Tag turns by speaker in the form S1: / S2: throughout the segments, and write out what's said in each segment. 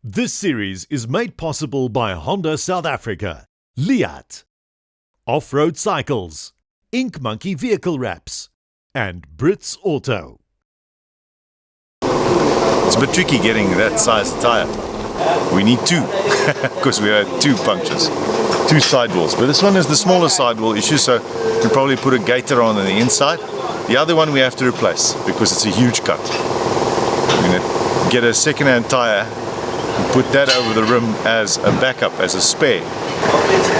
S1: This series is made possible by Honda South Africa, Liat, Off-Road Cycles, Ink Monkey Vehicle Wraps, and Brits Auto.
S2: It's a bit tricky getting that size tyre. We need two, because we had two punctures, two sidewalls. But this one is the smaller sidewall issue, so we'll probably put a gaiter on the inside. The other one we have to replace, because it's a huge cut. We're going to get a second-hand tyre and put that over the rim as a backup, as a spare.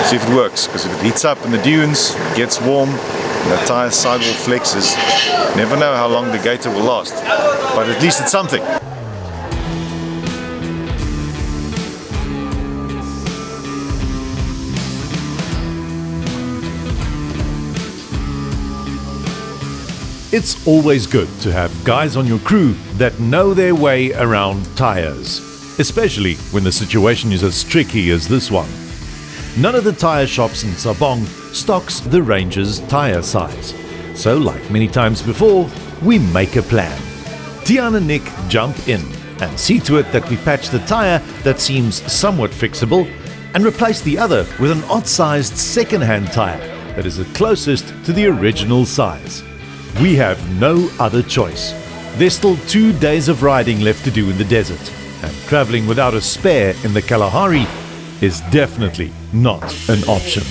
S2: See if it works, because if it heats up in the dunes, gets warm, and the tyre sidewall flexes, never know how long the gaiter will last. But at least it's something.
S1: It's always good to have guys on your crew that know their way around tyres, especially when the situation is as tricky as this one. None of the tyre shops in Sabong stocks the Ranger's tyre size, so like many times before, we make a plan. Tian and Nick jump in and see to it that we patch the tyre that seems somewhat fixable and replace the other with an odd-sized second-hand tyre that is the closest to the original size. We have no other choice. There's still 2 days of riding left to do in the desert, and travelling without a spare in the Kalahari is definitely not an option.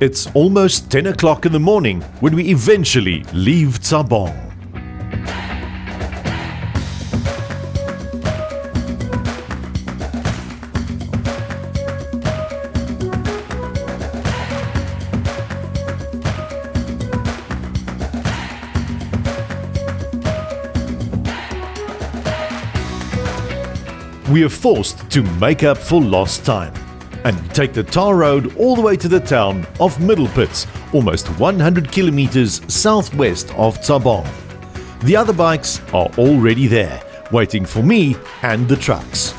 S1: It's almost 10 o'clock in the morning when we eventually leave Sabong. We are forced to make up for lost time and take the tar road all the way to the town of Middlepits, almost 100 kilometers southwest of Sabong. The other bikes are already there, waiting for me and the trucks.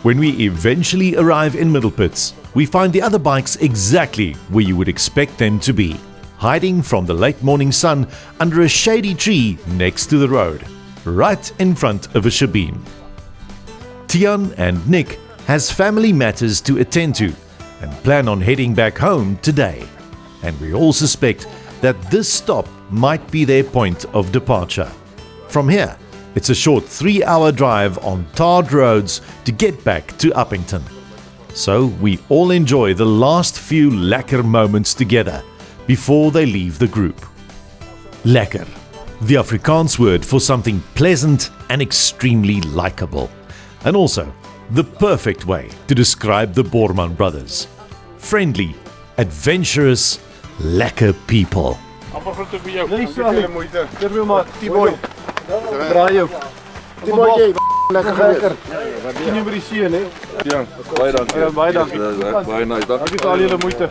S1: When we eventually arrive in Middlepits, we find the other bikes exactly where you would expect them to be, hiding from the late morning sun under a shady tree next to the road, right in front of a shebeen. Tian and Nick has family matters to attend to and plan on heading back home today, and we all suspect that this stop might be their point of departure. From here, it's a short 3-hour drive on tarred roads to get back to Uppington. So we all enjoy the last few lekker moments together before they leave the group. Lekker, the Afrikaans word for something pleasant and extremely likable, and also the perfect way to describe the Borman brothers. Friendly, adventurous, lekker people.
S3: Draai jou. Die bootjie, lekker geweest. Sien jy by die see, hè?
S4: Ja, baie dankie.
S3: Baie dankie.
S4: Baie nice.
S3: Dankie vir al julle moeite.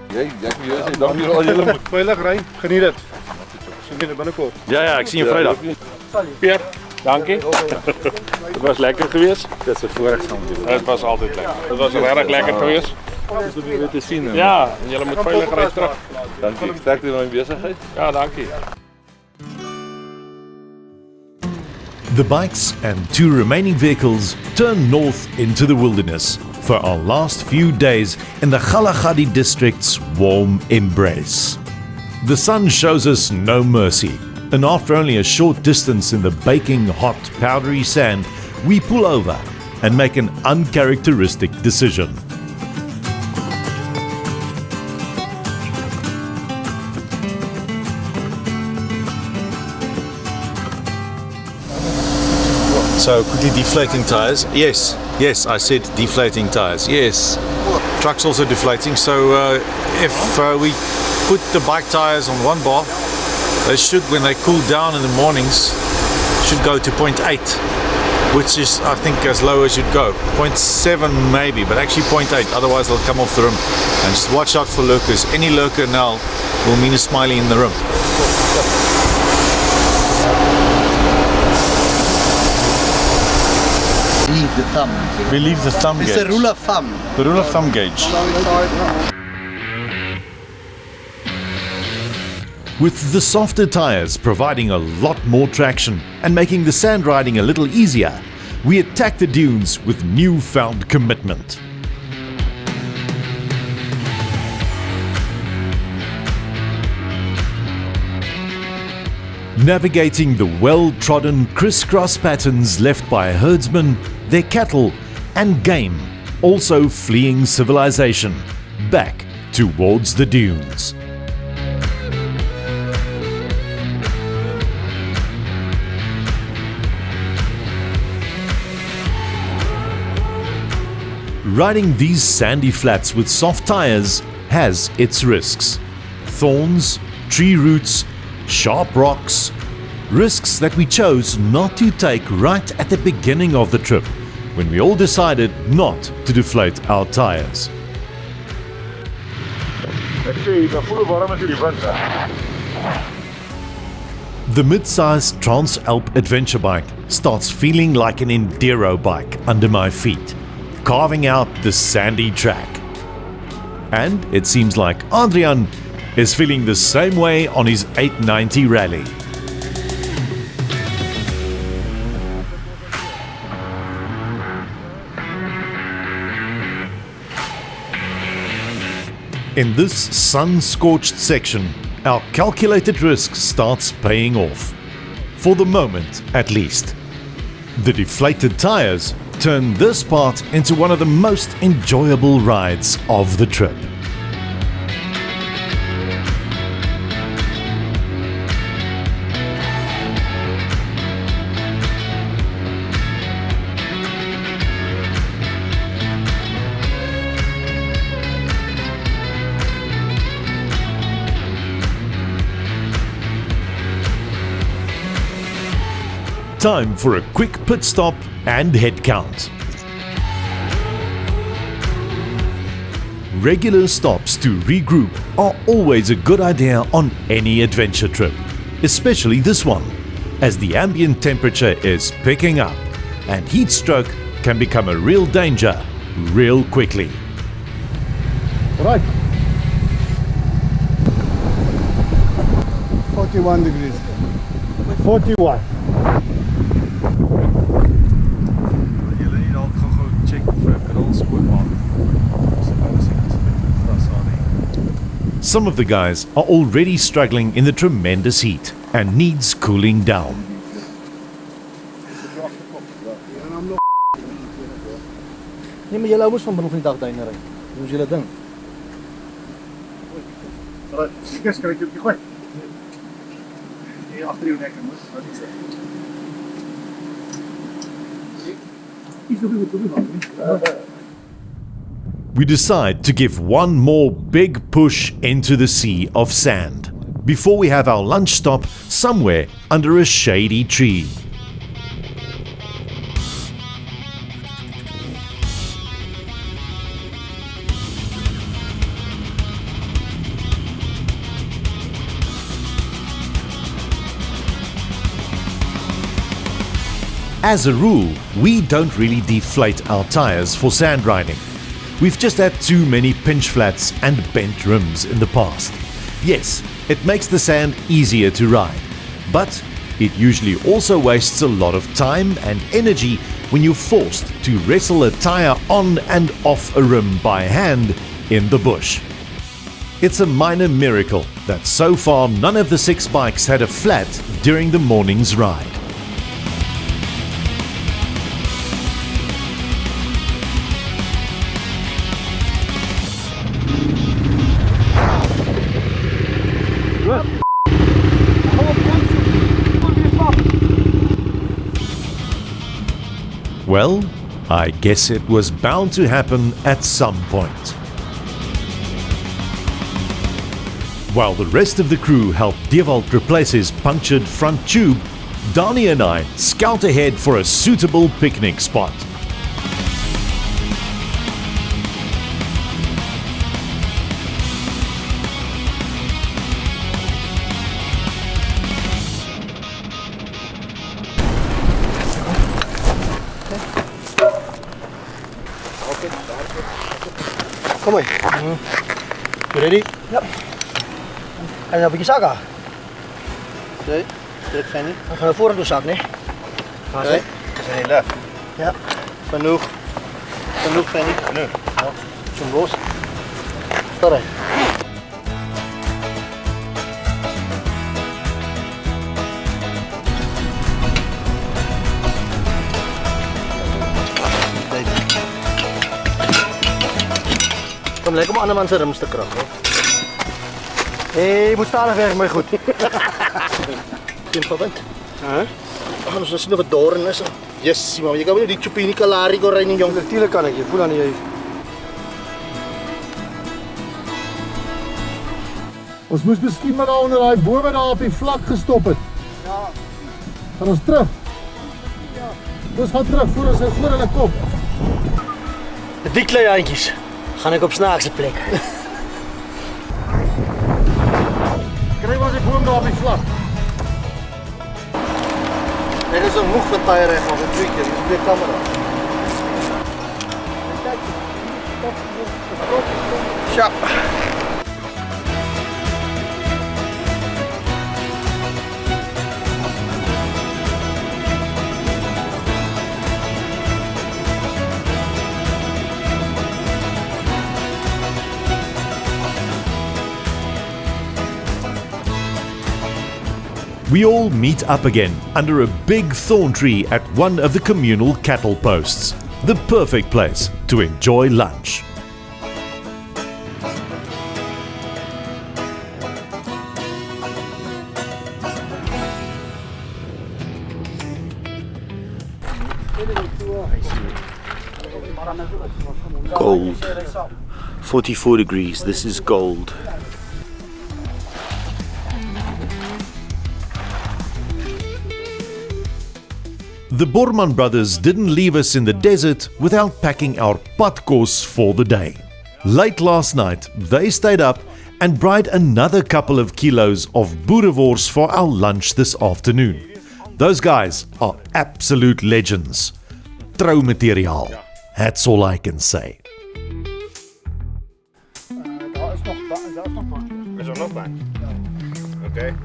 S4: Ek wil jou sê dankie vir al julle moeite.
S3: Veilig ry, geniet dit. Sien julle binnekort.
S4: Ja, ek sien jou Vrydag.
S5: Pier, dankie. Het was lekker geweest.
S4: Dit is 'n voorreg saam met julle.
S5: Het was altyd lekker. Het was regtig lekker geweest.
S4: Dis om weer te sien.
S5: Ja, en julle moet veilig ry terug.
S4: Dankie. Sterkte in jou besigheid.
S5: Ja, dankie.
S1: The bikes and 2 remaining vehicles turn north into the wilderness, for our last few days in the Kgalagadi district's warm embrace. The sun shows us no mercy, and after only a short distance in the baking hot powdery sand, we pull over and make an uncharacteristic decision.
S2: So quickly deflating tires. Yes, I said deflating tires. Yes. Truck's also deflating. So if we put the bike tires on one bar, they should, when they cool down in the mornings, should go to 0.8, which is, I think, as low as you'd go. 0.7 maybe, but actually 0.8. Otherwise, they'll come off the rim. And just watch out for lurkers. Any lurker now will mean a smiley in the rim.
S3: Leave the thumb.
S2: We leave the thumb
S3: It's
S2: gauge.
S3: the rule of thumb.
S2: The rule of thumb gauge.
S1: With the softer tires providing a lot more traction and making the sand riding a little easier, we attack the dunes with newfound commitment. Navigating the well-trodden crisscross patterns left by herdsmen, their cattle and game, also fleeing civilization, back towards the dunes. Riding these sandy flats with soft tires has its risks. Thorns, tree roots, sharp rocks, risks that we chose not to take right at the beginning of the trip when we all decided not to deflate our tires. The mid-sized Transalp adventure bike starts feeling like an enduro bike under my feet, carving out the sandy track. And it seems like Adrian is feeling the same way on his 890 rally. In this sun-scorched section, our calculated risk starts paying off. For the moment, at least. The deflated tires turn this part into one of the most enjoyable rides of the trip. Time for a quick pit stop and head count. Regular stops to regroup are always a good idea on any adventure trip, especially this one, as the ambient temperature is picking up and heat stroke can become a real danger real quickly.
S3: Right. 41 degrees. 41.
S1: Some of the guys are already struggling in the tremendous heat and needs cooling down.
S3: Nee, maar julle ouers van middel van die dag daai na ry. Hoe is julle ding? Skus kan ek jou gooi. Hier agter jou nek mos. Wat is dit? Is nog goed.
S1: We decide to give one more big push into the sea of sand before we have our lunch stop somewhere under a shady tree. As a rule, we don't really deflate our tires for sand riding. We've just had too many pinch flats and bent rims in the past. Yes, it makes the sand easier to ride, but it usually also wastes a lot of time and energy when you're forced to wrestle a tyre on and off a rim by hand in the bush. It's a minor miracle that so far none of the 6 bikes had a flat during the morning's ride. Well, I guess it was bound to happen at some point. While the rest of the crew helped Dewald replace his punctured front tube, Donnie and I scout ahead for a suitable picnic spot.
S6: Kom maar. You ready? Yep. En dan begin zakken.
S7: Okay, dit Fanny.
S6: Dan gaan we voor de zak, nee?
S7: Okay. Fanny left.
S6: Ja.
S7: Genoeg. Genoeg Fanny.
S6: Genoeg. Ja. Zo'n los. Sorry. Kom lekker om andermans rims te krap. Hé, je moet stadig werken, maar goed. Geen verwend. Anders is het nog wat doorn is. Yes, man, je kan wel die Chupini Kalari go rijden, jong.
S7: Natuurlijk kan ik je, voel aan je.
S3: Ons moes miskien maar daar onder daai bome daar op die vlak gestop het.
S7: Ja.
S3: Gaan ons terug? Ja. Ons gaan terug voor hulle kop.
S6: Die kleine eindjes ga ik op snaakse plek.
S3: Krijg ons die boom daar op die vlak.
S7: Er is een moeg van Tyre van een 2 keer, dus weer camera. Ja.
S1: We all meet up again under a big thorn tree at one of the communal cattle posts. The perfect place to enjoy lunch.
S8: Gold. 44 degrees, this is gold.
S1: The Borman brothers didn't leave us in the desert without packing our padkos for the day. Late last night, they stayed up and bride another couple of kilos of boerewors for our lunch this afternoon. Those guys are absolute legends. Trouwmateriaal. That's all I can say.
S7: Is er nog bij? Oké.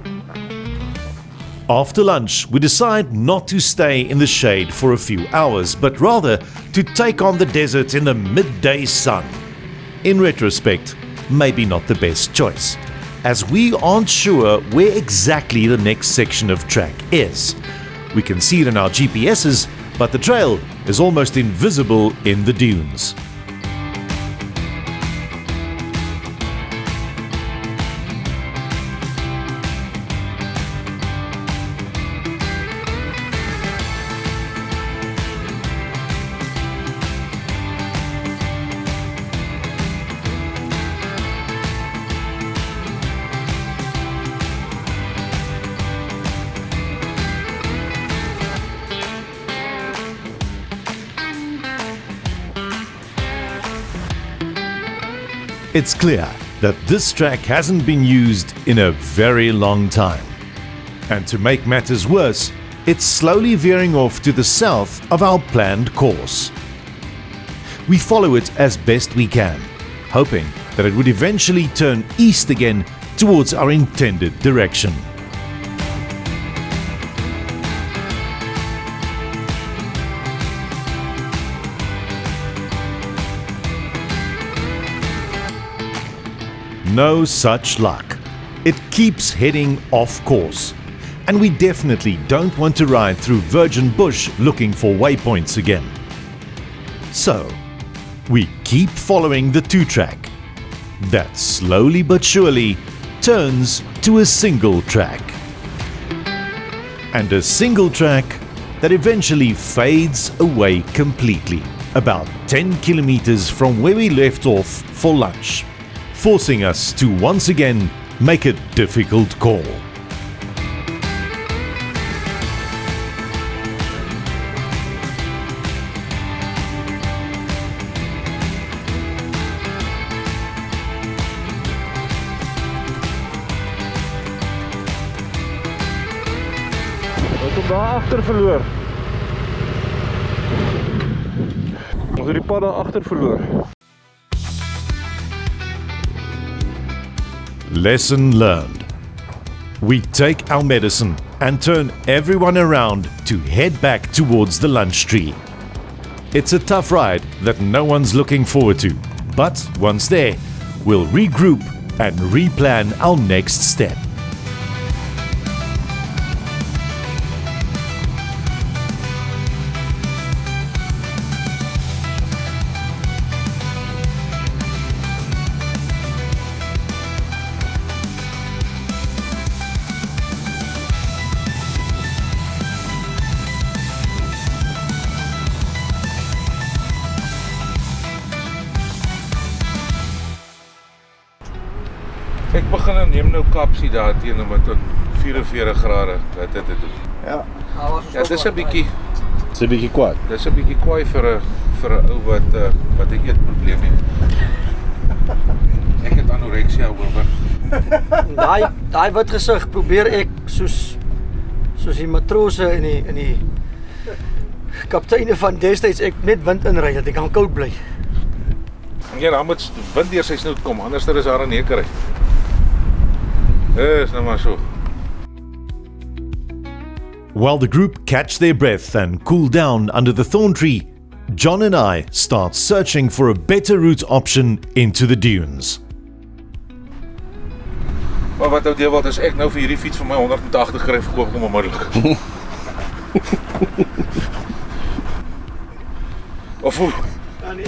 S1: After lunch, we decide not to stay in the shade for a few hours, but rather to take on the desert in the midday sun. In retrospect, maybe not the best choice, as we aren't sure where exactly the next section of track is. We can see it in our GPSs, but the trail is almost invisible in the dunes. It's clear that this track hasn't been used in a very long time. And to make matters worse, it's slowly veering off to the south of our planned course. We follow it as best we can, hoping that it would eventually turn east again towards our intended direction. No such luck. It keeps heading off course. And we definitely don't want to ride through virgin bush looking for waypoints again. So, we keep following the two-track. That slowly but surely turns to a single track. And a single track that eventually fades away completely, about 10 kilometers from where we left off for lunch, forcing us to once again make a difficult call.
S4: Wat op daar agter verloor. Ons het die pad daar agter verloor.
S1: Lesson learned. We take our medicine and turn everyone around to head back towards the lunch tree. It's a tough ride that no one's looking forward to, but once there, we'll regroup and replan our next step.
S4: Ek begin en neem nou kapsie daar teen om tot 44 grade wat dit te doen.
S7: Ja.
S4: Ja, dis 'n bietjie
S7: Dis 'n bietjie kwaad.
S4: dis 'n bietjie kwaai vir 'n ou wat 'n eetprobleem het. Ek het anorexia hoor.
S9: Daai wit gesig probeer ek soos die matrose in die kapteine van destyds ek net wind inry dat ek kan koud bly.
S4: Ja, dan moet wind deur sy snoet kom, anders is daar 'n nekerry. Dis nou maar so.
S1: While the group catch their breath and cool down under the thorn tree, John and I start searching for a better route option into the dunes.
S4: Maar wat ou Dewald is ek nou vir hierdie fiets vir my 180 kry verkoop kom onmiddellik. Of hoe?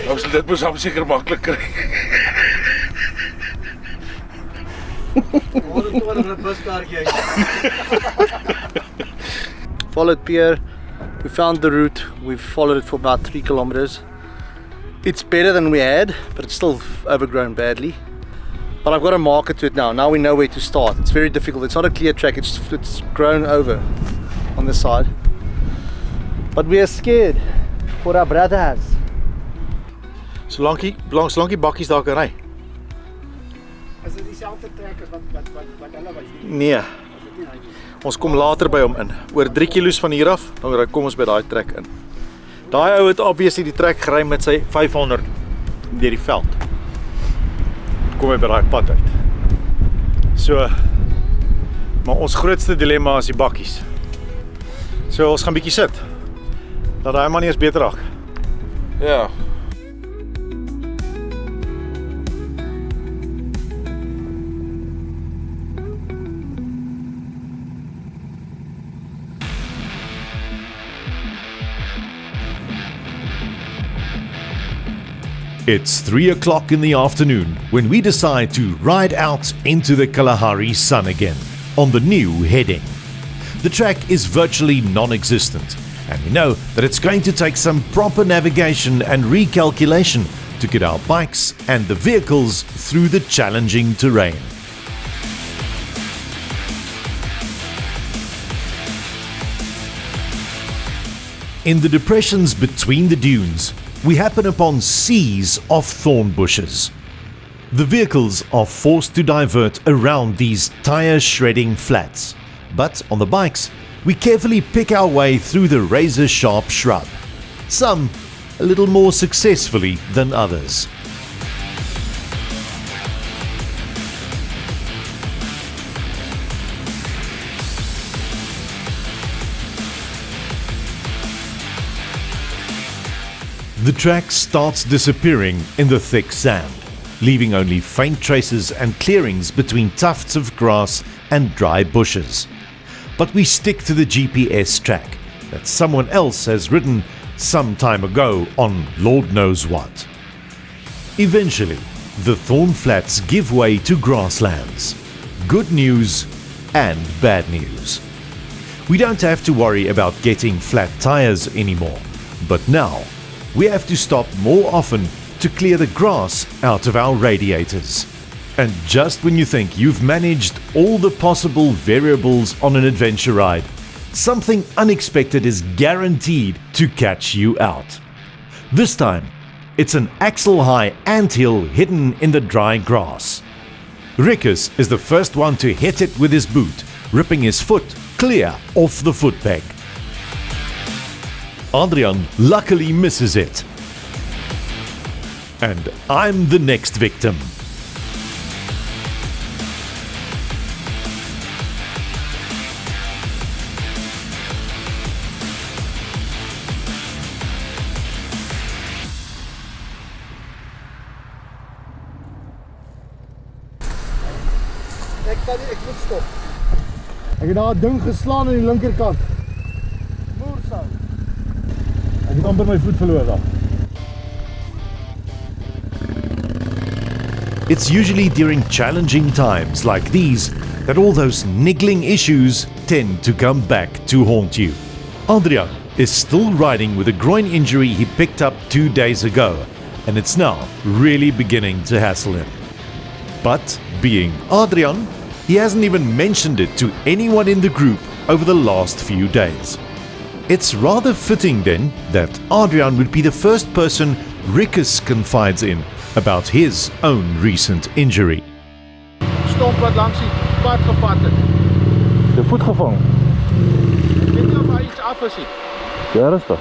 S4: Ons sal dit mos hom seker maklik kry.
S6: Followed Pierre, we found the route, we've followed it for about 3 kilometers. It's better than we had, but it's still overgrown badly. But I've got a marker to it now. Now we know where to start. It's very difficult. It's not a clear track. It's grown over on this side. But we are scared for our brothers. Solank die bakkies daar kan ry.
S3: Is dit dieselfde trek as wat hulle wys?
S6: Nee. Ons kom later by hom in. Oor 3 kilos van hier af, dan kom ons by daai trek in. Daai ou het obviously die trek gery met sy 500 deur die veld. Kom hy by daai pad uit. So, maar ons grootste dilemma is die bakkies. So ons gaan bietjie sit. Dat daai man eers beter raak.
S4: Ja.
S1: It's 3 o'clock in the afternoon when we decide to ride out into the Kalahari sun again on the new heading. The track is virtually non-existent, and we know that it's going to take some proper navigation and recalculation to get our bikes and the vehicles through the challenging terrain. In the depressions between the dunes, we happen upon seas of thorn bushes. The vehicles are forced to divert around these tire shredding flats, but on the bikes, we carefully pick our way through the razor-sharp shrub, some a little more successfully than others. The track starts disappearing in the thick sand, leaving only faint traces and clearings between tufts of grass and dry bushes. But we stick to the GPS track that someone else has ridden some time ago on Lord knows what. Eventually, the thorn flats give way to grasslands. Good news and bad news. We don't have to worry about getting flat tires anymore, but now we have to stop more often to clear the grass out of our radiators. And just when you think you've managed all the possible variables on an adventure ride, something unexpected is guaranteed to catch you out. This time, it's an axle-high anthill hidden in the dry grass. Rikus is the first one to hit it with his boot, ripping his foot clear off the footpeg. Adrian luckily misses it. And I'm the next victim.
S7: Ek moet stop.
S3: Ek het daar 'n ding geslaan aan die linkerkant.
S7: Moersou.
S3: Ek het amper my voet verloor daar.
S1: It's usually during challenging times like these that all those niggling issues tend to come back to haunt you. Adrian is still riding with a groin injury he picked up 2 days ago, and it's now really beginning to hassle him. But being Adrian, he hasn't even mentioned it to anyone in the group over the last few days. It's rather fitting then that Adrian would be the first person Rikus confides in about his own recent injury.
S3: Stomp wat langs die pad gevat het.
S5: Je voet gevangen.
S3: Ek weet nie of hy iets af is nie.
S5: Ja, rustig.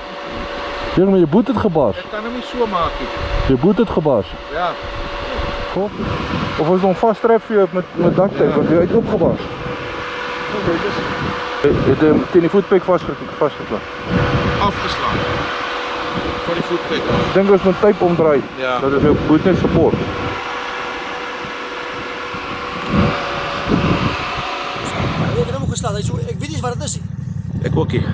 S5: Jongen, maar je boet het gebaars.
S3: Ek kan hom nie so maak nie.
S5: Je boet het gebaars.
S3: Ja.
S5: Goed. Of als dan vasttref je met duct tape, want je hebt opgebaars. Je hebt hem tegen die voetpeg vastgeklapt.
S4: Afgeslaan. Van die voetpeg af.
S5: Ik denk dat je met tape omdraait.
S4: Ja.
S5: Dat is je boet net support.
S9: Ik heb hem ook geslaan. Ik weet niet wat het is.
S4: Ek ook nie.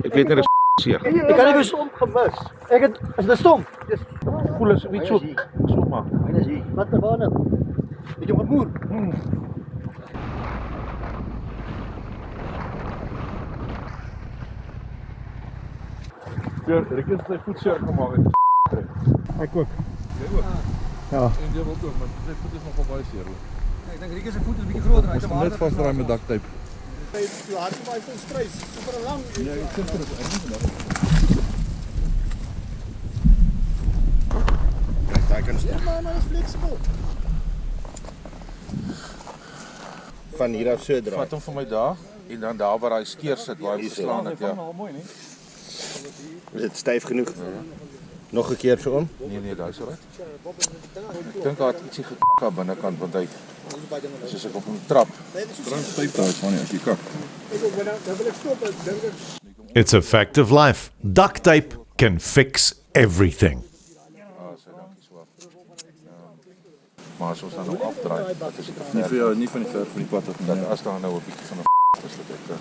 S4: Ek weet net seer.
S9: Ik kan even stom gemis. Is het stom?
S4: Voel as iets so maar.
S9: Wat de baan. Weet je wat moer?
S5: Ja, ik heb zijn voet seer gemaakt.
S3: Ek ook.
S5: Ja. En die wil ook, maar zijn voet is nog wel baie seer.
S9: Ik denk Rikus zijn voet is een beetje groter.
S5: Hij is net vastdraaien met duct tape.
S3: Jy hard baie vol strys. Super lang.
S5: Ja, ik zit er
S2: Kijk, daar kan
S3: Ja, maar is fleksibel.
S2: van hier af so draai.
S4: Vat hom vir my daar en dan daar waar hy skeer sit waar hy geslaan het, ja.
S2: Is dit styf genoeg? Nog 'n keer so om.
S4: Nee, daai is reg. Ek dink hy het ietsie gekak aan binnekant want hy soos ek op hom trap.
S1: It's a fact of life. Duct tape can fix everything.
S4: Maar as ons dan nou afdraai, dat is dit
S5: niet voor jou, niet van die ver van die pad.
S4: dat as daar nou 'n bietjie van 'n is dat ek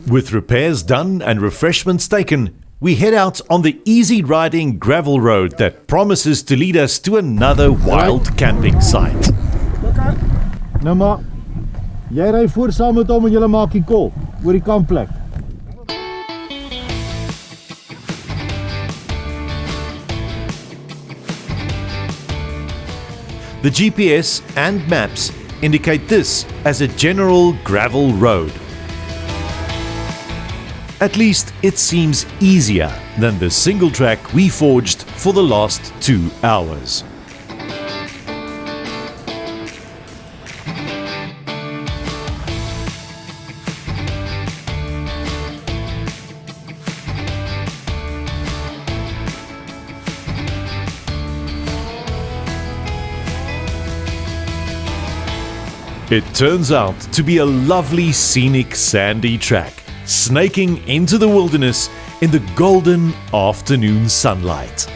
S1: With repairs done and refreshments taken, we head out on the easy riding gravel road that promises to lead us to another wild camping site.
S3: Nou maar, jy ry voor saam met hom en julle maak die kol oor die kampplek.
S1: The GPS and maps indicate this as a general gravel road. At least it seems easier than the single track we forged for the last 2 hours. It turns out to be a lovely scenic sandy track, snaking into the wilderness in the golden afternoon sunlight.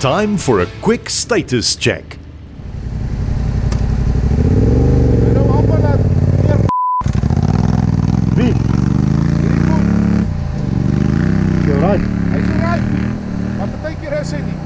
S1: time for a quick status check.
S5: Wie? Jy right.
S4: Hy's reg. Maar partykeer is hy nie.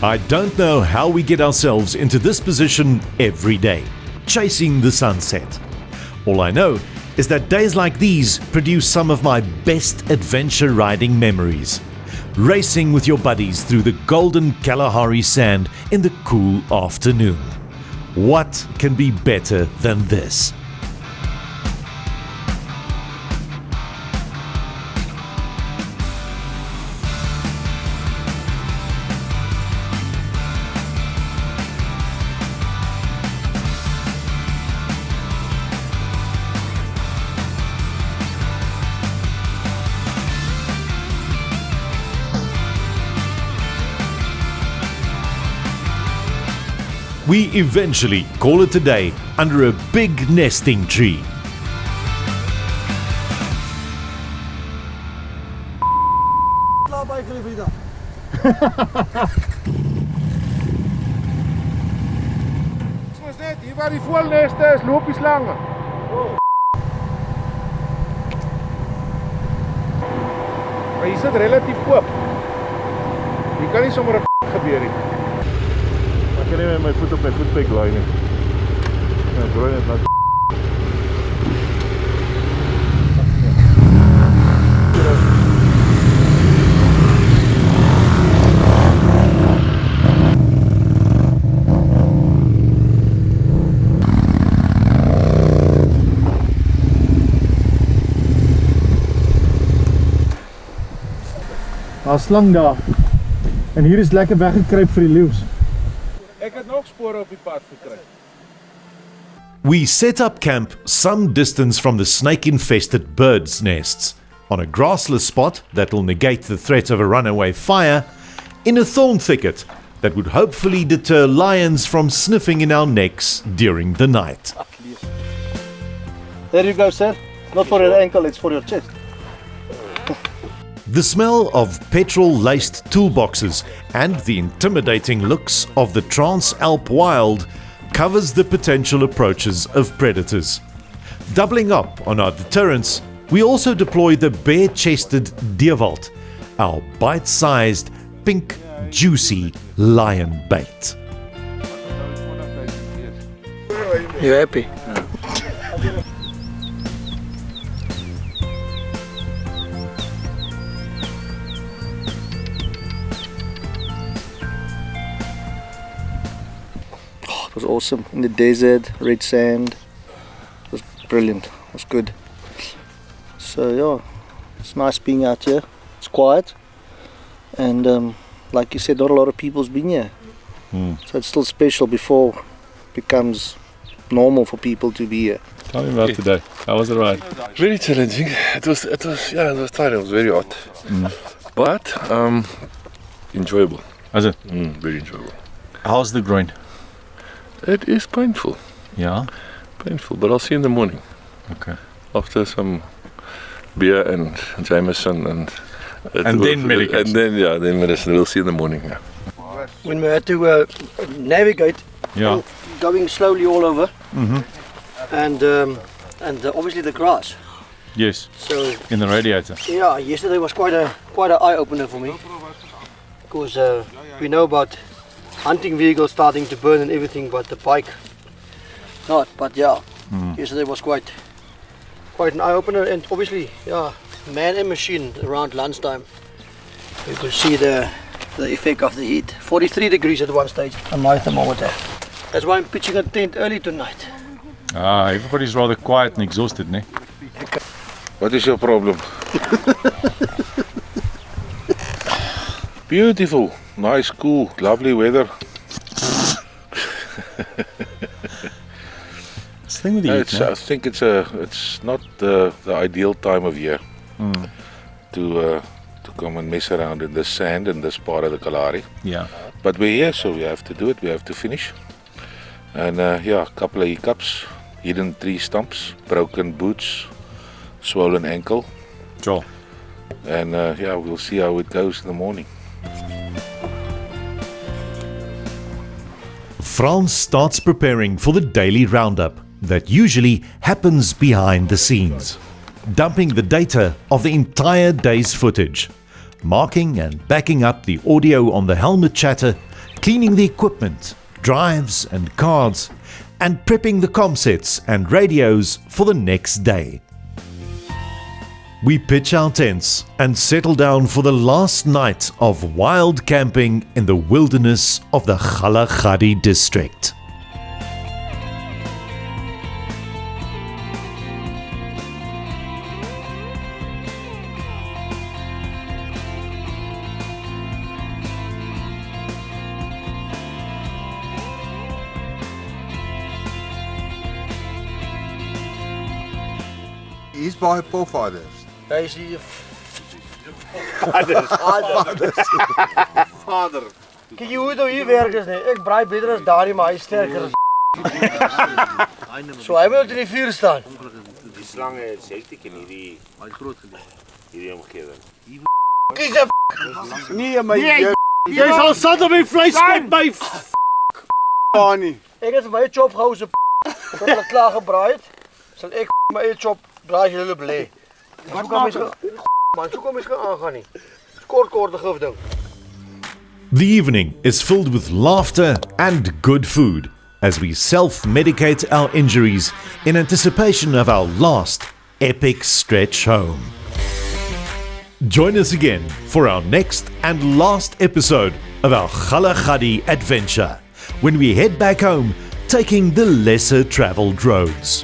S1: I don't know how we get ourselves into this position every day, chasing the sunset. All I know is that days like these produce some of my best adventure riding memories. Racing with your buddies through the golden Kalahari sand in the cool afternoon. What can be better than this? We eventually call it a day under a big nesting tree.
S4: Soos net hier waar die voëlneste is, loop die slange. Maar hier sit relatief oop. Hier kan nie sommer 'n gebeur nie.
S5: Ek kan nie met my voet op my footpeg laai nie. Ja, broer net laat. Daar slang daar. En hier is lekker weggekruip vir die leeu's.
S4: Ek het nog spore op die pad gekry.
S1: We set up camp some distance from the snake-infested birds' nests, on a grassless spot that will negate the threat of a runaway fire, in a thorn thicket that would hopefully deter lions from sniffing in our necks during the night.
S6: There you go, sir. Not for your ankle, it's for your chest.
S1: The smell of petrol-laced toolboxes and the intimidating looks of the Trans-Alp Wild covers the potential approaches of predators. Doubling up on our deterrence, we also deploy the bare-chested Deerwald, our bite-sized, pink, juicy lion bait.
S9: You happy?
S6: It was awesome in the desert, red sand. It was brilliant. It was good. So yeah, it's nice being out here. It's quiet, and like you said, not a lot of people's been here. So it's still special before it becomes normal for people to be here.
S10: Tell me about today. How was the ride?
S11: Very challenging. It was tiring. It was very hot, but enjoyable.
S10: Was it?
S11: Very enjoyable.
S10: How's the groin?
S11: It is painful.
S10: Yeah.
S11: Painful, but I'll see in the morning.
S10: Okay.
S11: After some beer and Jameson and
S10: then medication.
S11: And then medicine. We'll see in the morning. Yeah.
S9: When we had to navigate, going slowly all over, and obviously the grass.
S10: Yes.
S9: So
S10: in the radiator.
S9: Yeah, yesterday was quite an eye opener for me, because we know about hunting vehicles starting to burn and everything, but the bike not. But yeah, yesterday was quite an eye opener, and obviously, man and machine around lunchtime. You could see the effect of the heat. 43 degrees at one stage on my thermometer. That's why I'm pitching a tent early tonight.
S10: Everybody's rather quiet and exhausted, ne?
S11: What is your problem?
S4: Beautiful, nice, cool, lovely weather.
S10: What's the thing with the heat,
S4: I think it's not the ideal time of year to come and mess around in the sand in this part of the Kalahari.
S10: Yeah.
S4: But we're here, so we have to do it. We have to finish. And yeah, a couple of hiccups, hidden tree stumps, broken boots, swollen ankle.
S10: Sure.
S4: And yeah, we'll see how it goes in the morning.
S1: Frans starts preparing for the daily roundup that usually happens behind the scenes, dumping the data of the entire day's footage, marking and backing up the audio on the helmet chatter, cleaning the equipment, drives and cards, and prepping the comsets and radios for the next day. We pitch our tents and settle down for the last night of wild camping in the wilderness of the Kgalagadi district.
S12: He's by forefathers.
S9: Hy is die
S12: Vader.
S9: Kyk hoe dit hier werk is nie. Ek braai beter as daardie, maar hy is sterker. So hy moet in die vuur staan.
S8: Die slange is hektiek in hierdie omgewing.
S9: Kies 'n
S12: Nee, my
S9: jy sal sat op die vleis skep my
S12: Bonnie.
S9: Ek het my chop gehou so tot hulle klaar gebraai het. Sal ek my eie chop braai hulle belê. Wat kom man, so kom ek aangaan nie. Korte gif ding.
S1: The evening is filled with laughter and good food as we self-medicate our injuries in anticipation of our last epic stretch home. Join us again for our next and last episode of our Kgalagadi adventure when we head back home taking the lesser travelled roads.